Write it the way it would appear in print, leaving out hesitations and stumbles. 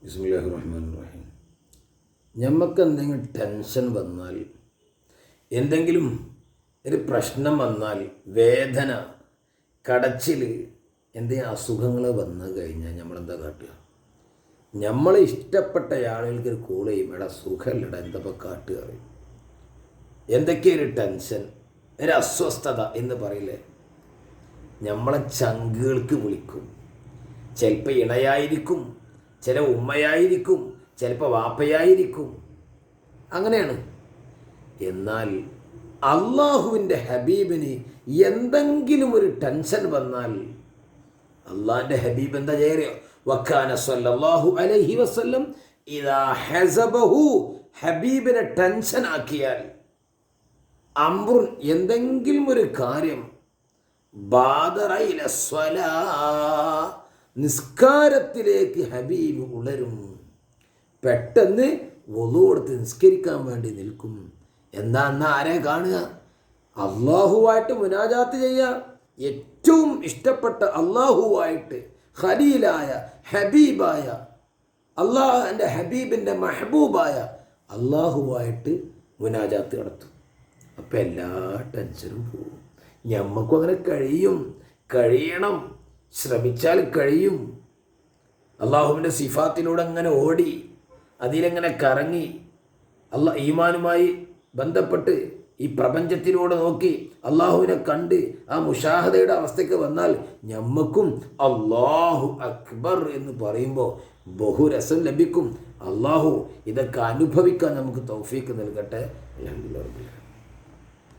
ബിസ്മില്ലാഹിർ റഹ്മാനിർ റഹീം. നമുക്ക് എന്തെങ്കിലും ടെൻഷൻ വന്നാൽ, എന്തെങ്കിലും ഒരു പ്രശ്നം വന്നാൽ, വേദന, കടച്ചിൽ, എന്തെങ്കിലും അസുഖങ്ങൾ വന്നു കഴിഞ്ഞാൽ നമ്മളെന്താ കാട്ടുക? നമ്മളെ ഇഷ്ടപ്പെട്ട ആളുകൾക്ക് ഒരു കോൾ ചെയ്യും, എടാ സുഖമല്ലടാ, എന്തപ്പോൾ കാട്ടുക? എന്തൊക്കെയൊരു ടെൻഷൻ, ഒരു അസ്വസ്ഥത എന്ന് പറയില്ലേ, നമ്മളെ ചങ്കുകൾക്ക് വിളിക്കും. ചിലപ്പോൾ ഇണയായിരിക്കും, ചില ഉമ്മയായിരിക്കും, ചിലപ്പോൾ വാപ്പയായിരിക്കും, അങ്ങനെയാണ്. എന്നാൽ അള്ളാഹുവിൻ്റെ ഹബീബിന് എന്തെങ്കിലും ഒരു ടെൻഷൻ വന്നാൽ അള്ളാഹിൻ്റെ ഹബീബ് എന്താ ചെയ്യോ? വക്കാന സല്ലല്ലാഹു അലൈഹി വസല്ലം ഇദാ ഹസബഹു, ഹബീബിനെ ടെൻഷൻ ആക്കിയാൽ, അംറുൻ എന്തെങ്കിലും ഒരു കാര്യം, ബാദറ ഇല സ്വലാ, നിസ്കാരത്തിലേക്ക് ഹബീബ് ഉണരും, പെട്ടെന്ന് വുളു എടുത്ത് നിസ്കരിക്കാൻ വേണ്ടി നിൽക്കും. എന്നാ ആരെ കാണുക? അള്ളാഹുവായിട്ട് മുനാജാത്ത് ചെയ്യുക. ഏറ്റവും ഇഷ്ടപ്പെട്ട അള്ളാഹുവായിട്ട്, ഖലീലായ ഹബീബായ അള്ളാഹുവിൻ്റെ ഹബീബിൻ്റെ മെഹബൂബായ അള്ളാഹുവായിട്ട് മുനാജാത്ത് നടത്തും. അപ്പം എല്ലാ ടെൻഷനും പോകും. ഞമ്മക്കും അങ്ങനെ കഴിയണം, ശ്രമിച്ചാൽ കഴിയും. അള്ളാഹുവിൻ്റെ സിഫാത്തിലൂടെ അങ്ങനെ ഓടി, അതിലെങ്ങനെ കറങ്ങി, ഈമാനുമായി ബന്ധപ്പെട്ട് ഈ പ്രപഞ്ചത്തിലൂടെ നോക്കി അള്ളാഹുവിനെ കണ്ട് ആ മുഷാഹദയുടെ അവസ്ഥയ്ക്ക് വന്നാൽ ഞമ്മക്കും അള്ളാഹു അക്ബർ എന്ന് പറയുമ്പോൾ ബഹുരസം ലഭിക്കും. അള്ളാഹു ഇതൊക്കെ അനുഭവിക്കാൻ നമുക്ക് തൗഫീക്ക് നൽകട്ടെ. അൽഹംദുലില്ലാഹ്.